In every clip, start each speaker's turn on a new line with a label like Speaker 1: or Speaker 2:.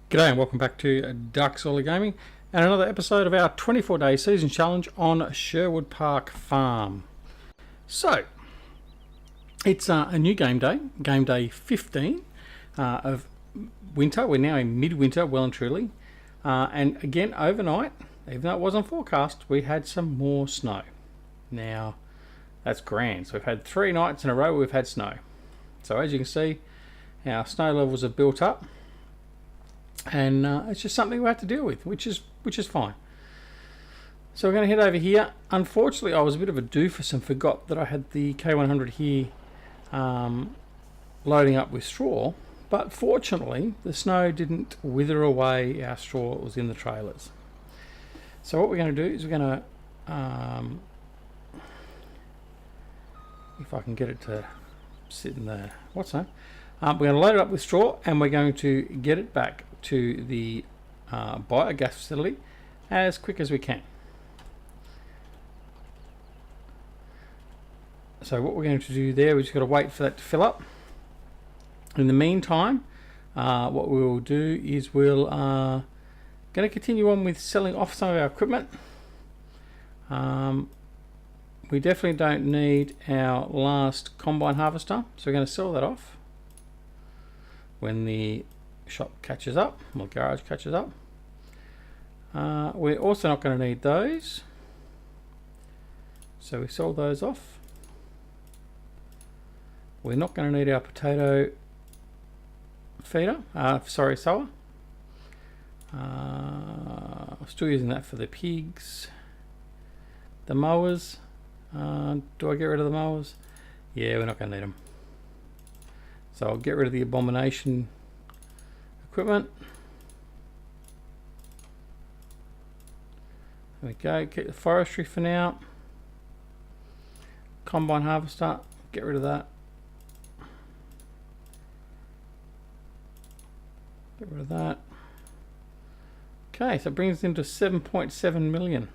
Speaker 1: G'day and welcome back to Duckzorly Gaming and another episode of our 24-day season challenge on Sherwood Park Farm. So, it's a new game day 15 of winter. We're now in midwinter, well and truly. And again, overnight, even though it wasn't forecast, we had some more snow. Now, that's grand. So we've had 3 nights in a row we've had snow. So as you can see, our snow levels have built up. And it's just something we have to deal with, which is fine. So we're going to head over here. Unfortunately, I was a bit of a doofus and forgot that I had the K100 here loading up with straw. But fortunately, the snow didn't wither away our straw that was in the trailers. So what we're going to do is we're going to, if I can get it to sit in there, we're going to load it up with straw and we're going to get it back to the biogas facility as quick as we can. So what we're going to do there, we've just got to wait for that to fill up. In the meantime, what we will do is we'll going to continue on with selling off some of our equipment. We definitely don't need our last combine harvester, so we're going to sell that off when the shop catches up, or garage catches up. We're also not going to need those, so we sold those off. We're not going to need our potato feeder, sower. I'm still using that for the pigs. The mowers, do I get rid of the mowers? Yeah, we're not going to need them. So I'll get rid of the abomination equipment. There we go, keep the forestry for now. Combine harvester, get rid of that. Get rid of that. Okay, so it brings us into 7.7 million.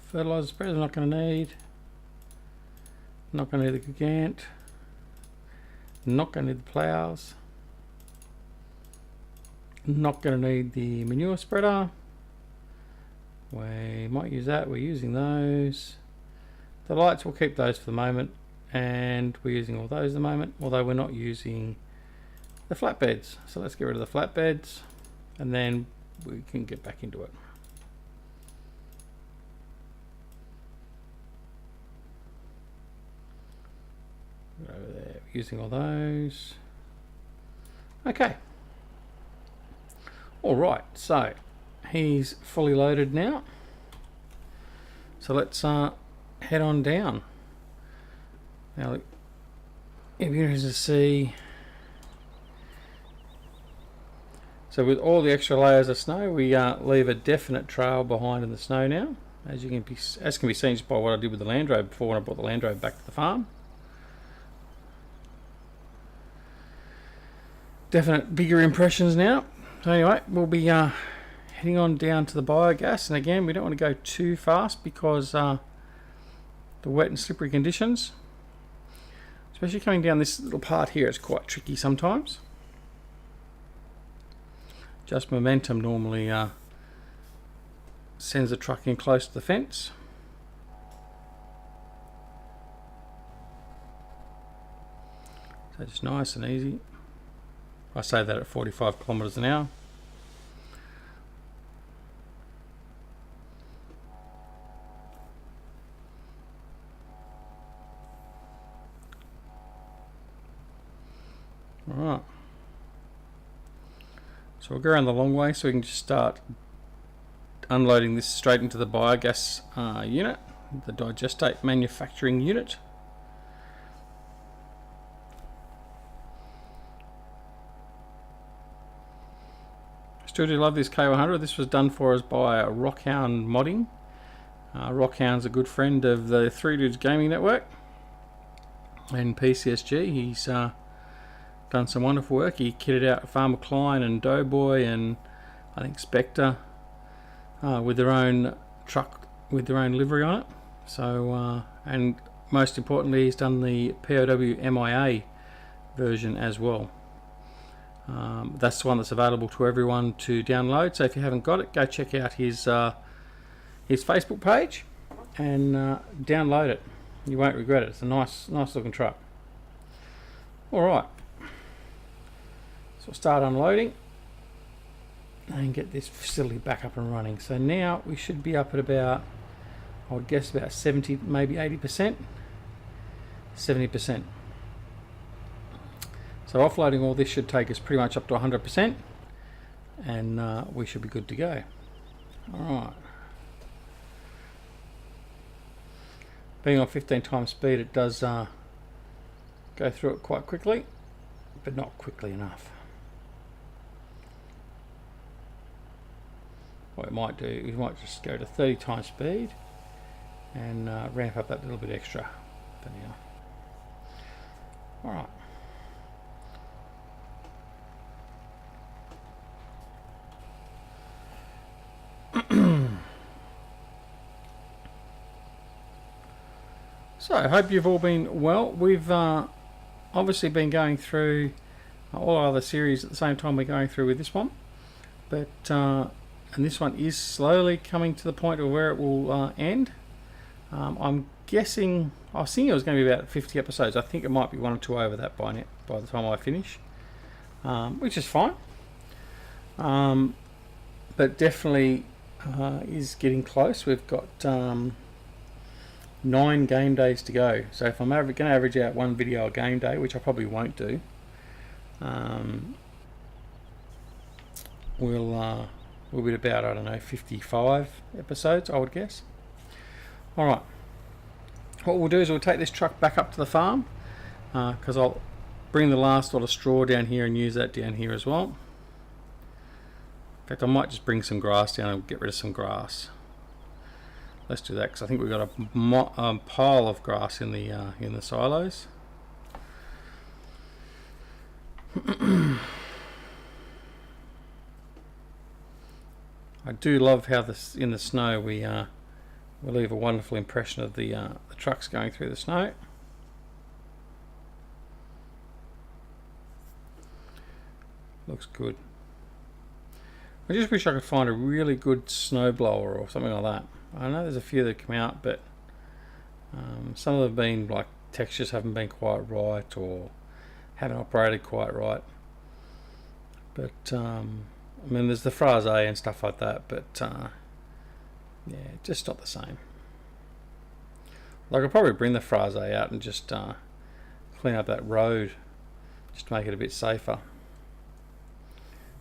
Speaker 1: Fertilizer spreads I'm not going to need. Not going to need the Gigant. Not going to need the plows. Not going to need the manure spreader. We might use that. We're using those. The lights, we'll keep those for the moment. And we're using all those at the moment, although we're not using the flatbeds. So let's get rid of the flatbeds and then we can get back into it. Over there, using all those. Okay. All right, so he's fully loaded now. So let's head on down. Now, it'll be interesting to see. So with all the extra layers of snow, we leave a definite trail behind in the snow now, as can be seen just by what I did with the Land Rover before when I brought the Land Rover back to the farm. Definite bigger impressions now. So anyway, we'll be heading on down to the biogas, and again we don't want to go too fast because the wet and slippery conditions, especially coming down this little part here, is quite tricky sometimes. Just momentum normally sends the truck in close to the fence. So just nice and easy. I say that at 45 kilometers an hour. Alright. So we'll go around the long way so we can just start unloading this straight into the biogas unit, the digestate manufacturing unit. Still do love this K100. This was done for us by Rockhound Modding. Rockhound's a good friend of the Three Dudes Gaming Network and PCSG. He's done some wonderful work. He kitted out Farmer Klein and DoughBoy and I think Spectre with their own truck with their own livery on it. So and most importantly, he's done the POW MIA version as well. That's the one that's available to everyone to download. So if you haven't got it, go check out his Facebook page and download it. You won't regret it. It's a nice looking truck. All right. So we'll start unloading and get this facility back up and running. So now we should be up at about, I would guess about 70, maybe 80%, 70%. So offloading all this should take us pretty much up to 100%, and we should be good to go. Alright. Being on 15 times speed, it does go through it quite quickly, but not quickly enough. What we might do, we might just go to 30 times speed and ramp up that little bit extra for now. Alright. So I hope you've all been well. We've obviously been going through all our other series at the same time we're going through with this one, but and this one is slowly coming to the point of where it will end. I'm guessing, I was thinking it was going to be about 50 episodes. I think it might be one or two over that by the time I finish, which is fine, but definitely is getting close. We've got 9 game days to go. So if I'm going to average out one video a game day, which I probably won't do, we'll be at about, I don't know, 55 episodes, I would guess. Alright, what we'll do is we'll take this truck back up to the farm, because I'll bring the last lot of straw down here and use that down here as well. In fact, I might just bring some grass down and get rid of some grass. Let's do that, because I think we've got a pile of grass in the silos. I do love how this in the snow we leave a wonderful impression of the trucks going through the snow. Looks good. I just wish I could find a really good snowblower or something like that. I know there's a few that come out, but some of them have been like textures haven't been quite right or haven't operated quite right. But I mean, there's the Phrase and stuff like that, but yeah, just not the same. Like, I'll probably bring the Phrase out and just clean up that road just to make it a bit safer.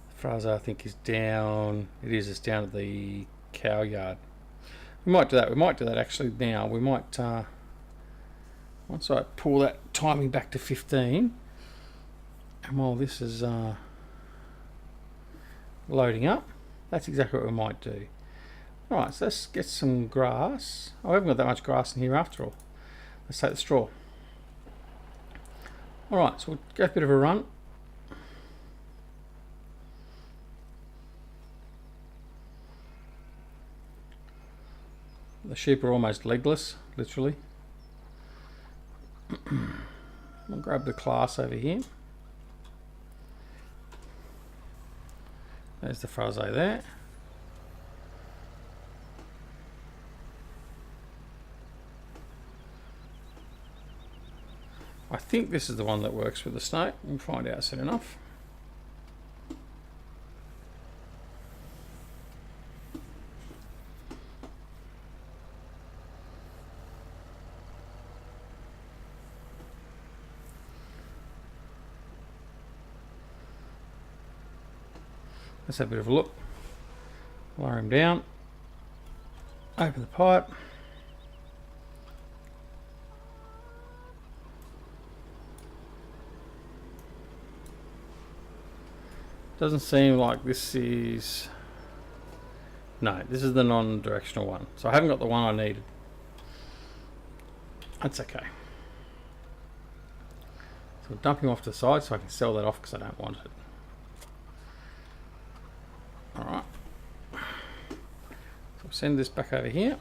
Speaker 1: The Phrase, I think, is down. It's down at the cow yard. We might do that. We might do that actually now. We might once I pull that timing back to 15, and while this is loading up, that's exactly what we might do. Alright, so let's get some grass. Oh, I haven't got that much grass in here after all. Let's take the straw. Alright, so we'll go a bit of a run. The sheep are almost legless, literally. We'll grab the class over here. There's the Phrase there. I think this is the one that works with the snow. We'll find out soon enough. Let's have a bit of a look. Lower him down. Open the pipe. Doesn't seem like this is... No, this is the non-directional one. So I haven't got the one I needed. That's okay. So I'll dump him off to the side so I can sell that off because I don't want it. Alright. So we'll send this back over here.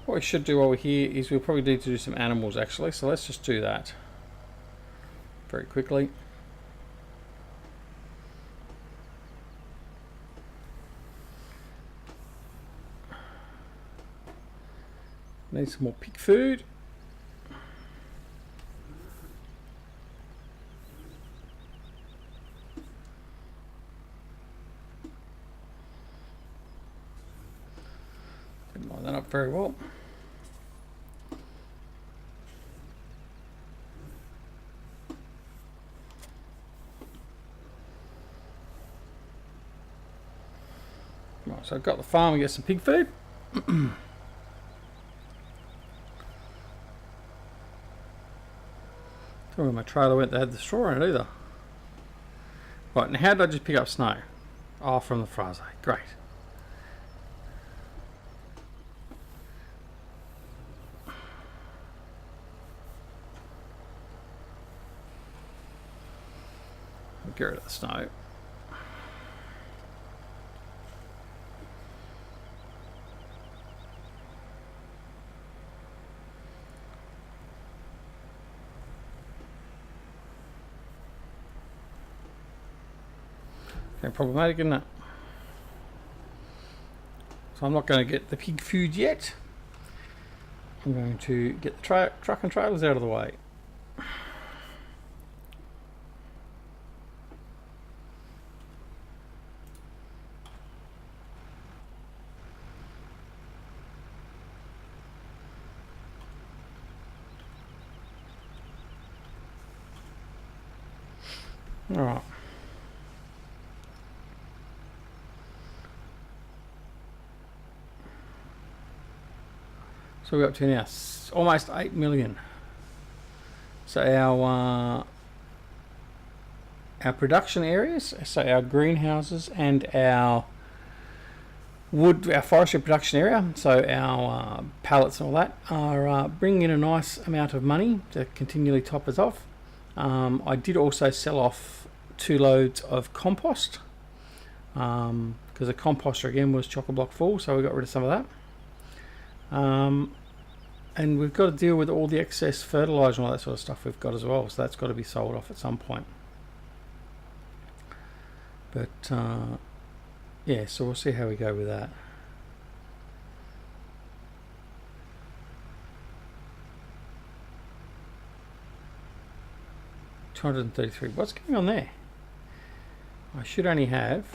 Speaker 1: What we should do while we're here is we'll probably need to do some animals actually, so let's just do that very quickly. Need some more pig food. Didn't line that up very well. Right, so I've got the farm and get some pig food. Don't know where my trailer went, they had the straw in it either. Right, now how did I just pick up snow? Oh, from the Phrase. Great. I'll get rid of the snow. Okay, problematic, isn't it? So I'm not going to get the pig food yet. I'm going to get the truck and trailers out of the way. All right. So we're up to now almost 8 million. So our production areas, so our greenhouses and our forestry production area, so our pallets and all that, are bringing in a nice amount of money to continually top us off. I did also sell off 2 loads of compost because the composter again was chock-a-block full, so we got rid of some of that. And we've got to deal with all the excess fertiliser and all that sort of stuff we've got as well, so that's got to be sold off at some point. But yeah, so we'll see how we go with that. $233. What's going on there? I should only have.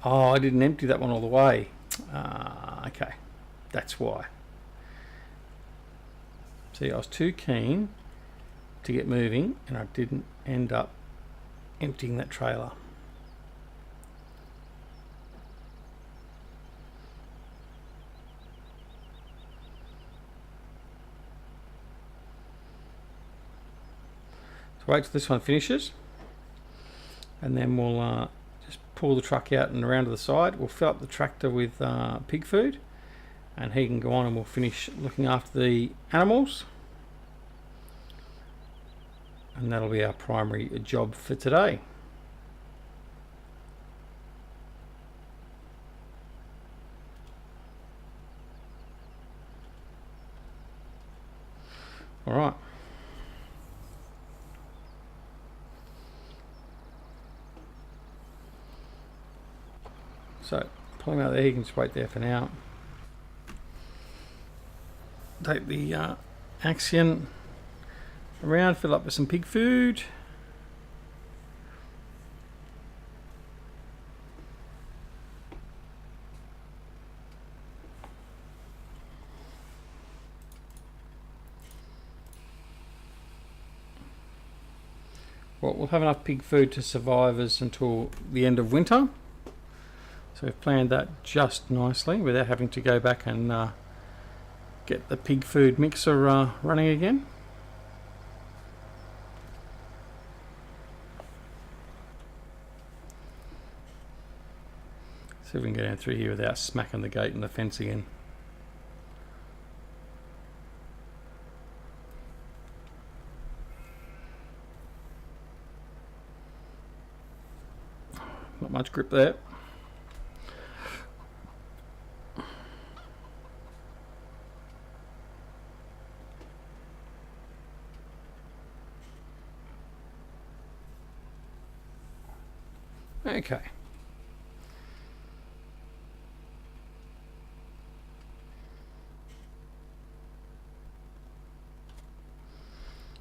Speaker 1: Oh, I didn't empty that one all the way. Okay, that's why. See, I was too keen to get moving and I didn't end up emptying that trailer. So wait till this one finishes and then we'll just pull the truck out and around to the side. We'll fill up the tractor with pig food and he can go on and we'll finish looking after the animals, and that'll be our primary job for today. All right. So pull him out there, he can just wait there for now. Take the Axion around, fill up with some pig food. Well, we'll have enough pig food to survive us until the end of winter. So we've planned that just nicely without having to go back and get the pig food mixer running again. See if we can get down through here without smacking the gate and the fence again. Not much grip there. Okay.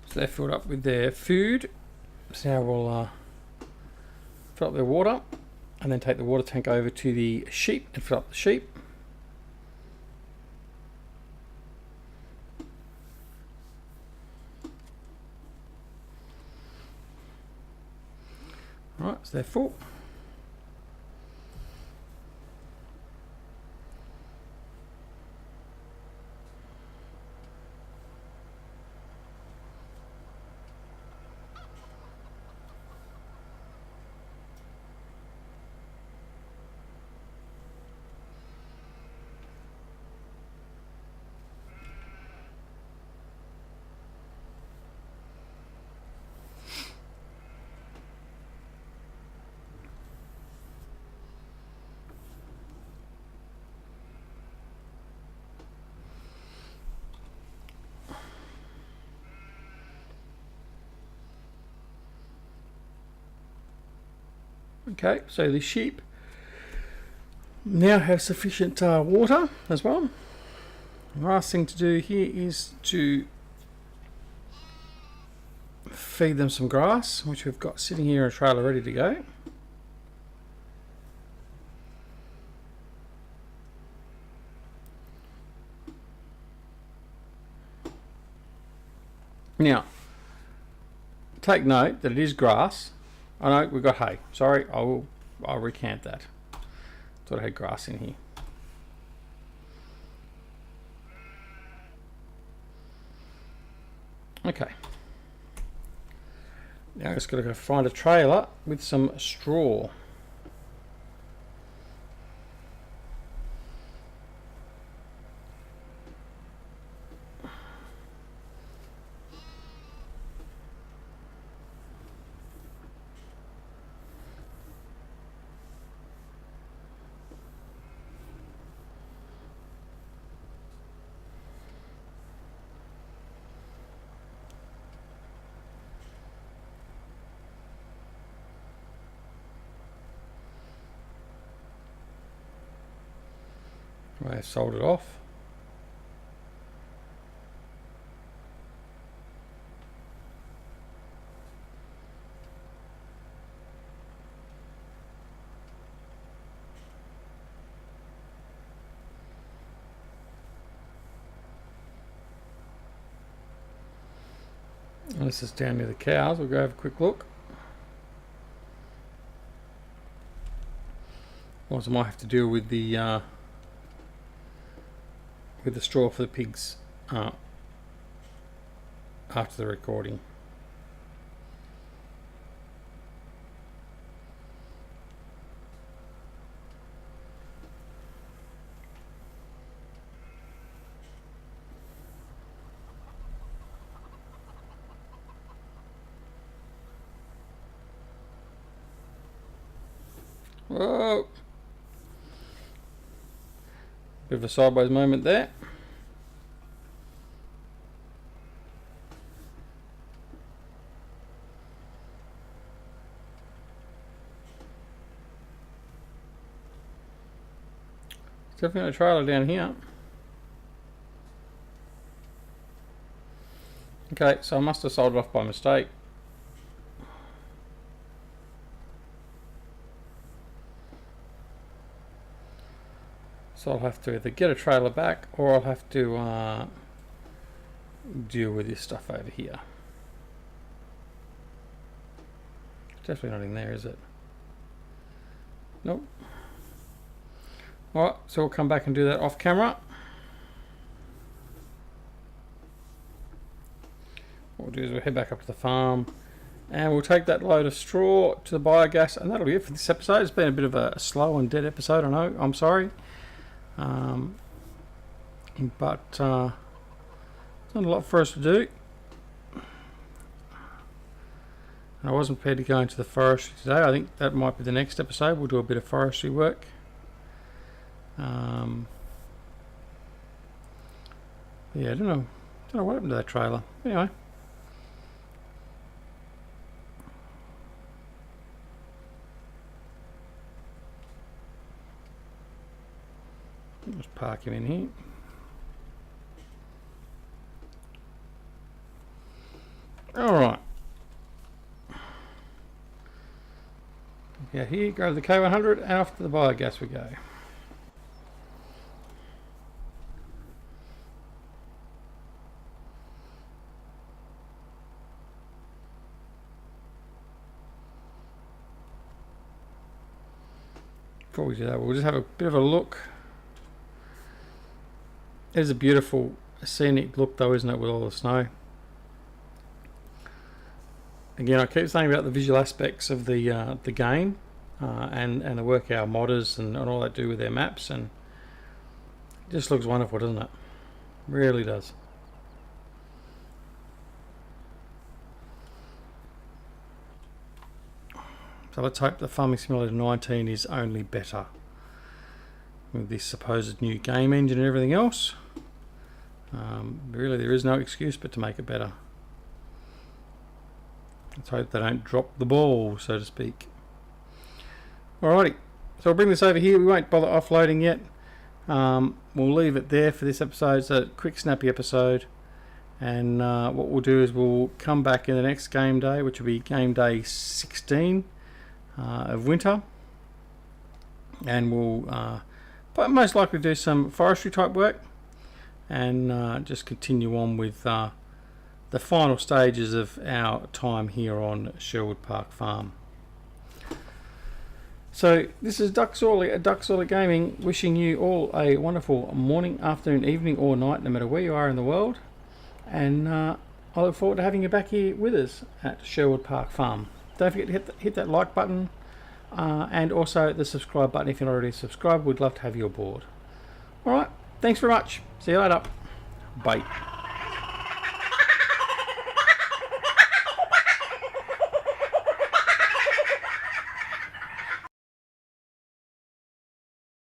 Speaker 1: So they're filled up with their food. So now we'll fill up their water and then take the water tank over to the sheep and fill up the sheep. Alright, so they're full. Okay, so the sheep now have sufficient water as well. The last thing to do here is to feed them some grass, which we've got sitting here in a trailer ready to go. Now, take note that it is grass. I know we've got hay. Sorry, I'll recant that. Thought I had grass in here. Okay. Now I'm just got to go find a trailer with some straw. I've sold it off. And this is down near the cows. We'll go have a quick look. Otherwise I might have to deal with the straw for the pigs after the recording. Whoa! Bit of a sideways moment there. Definitely a trailer down here. Okay, so I must have sold it off by mistake. So I'll have to either get a trailer back or I'll have to deal with this stuff over here. Definitely not in there, is it? Nope. Alright, so we'll come back and do that off camera. What we'll do is we'll head back up to the farm and we'll take that load of straw to the biogas, and that'll be it for this episode. It's been a bit of a slow and dead episode, I know, I'm sorry. But not a lot for us to do. I wasn't prepared to go into the forestry today. I think that might be the next episode. We'll do a bit of forestry work. Yeah, I don't know what happened to that trailer. Anyway. Just park him in here. Alright. Yeah, here, go to the K100 and off to the biogas we go. Before we do that, we'll just have a bit of a look. It is a beautiful scenic look though, isn't it, with all the snow. Again, I keep saying about the visual aspects of the game and the work our modders and all that do with their maps, and it just looks wonderful, doesn't it? Really does. So let's hope the Farming Simulator 19 is only better with this supposed new game engine and everything else. Really, there is no excuse but to make it better. Let's hope they don't drop the ball, so to speak. Alrighty, so I'll bring this over here. We won't bother offloading yet. We'll leave it there for this episode. So, quick, snappy episode. And what we'll do is we'll come back in the next game day, which will be game day 16 of winter. And we'll most likely do some forestry type work. And just continue on with the final stages of our time here on Sherwood Park Farm. So this is Duckzorly at Duckzorly Gaming, wishing you all a wonderful morning, afternoon, evening or night, no matter where you are in the world. And I look forward to having you back here with us at Sherwood Park Farm. Don't forget to hit that like button and also the subscribe button if you're not already subscribed. We'd love to have you aboard. Alright, thanks very much. See you later. Bye.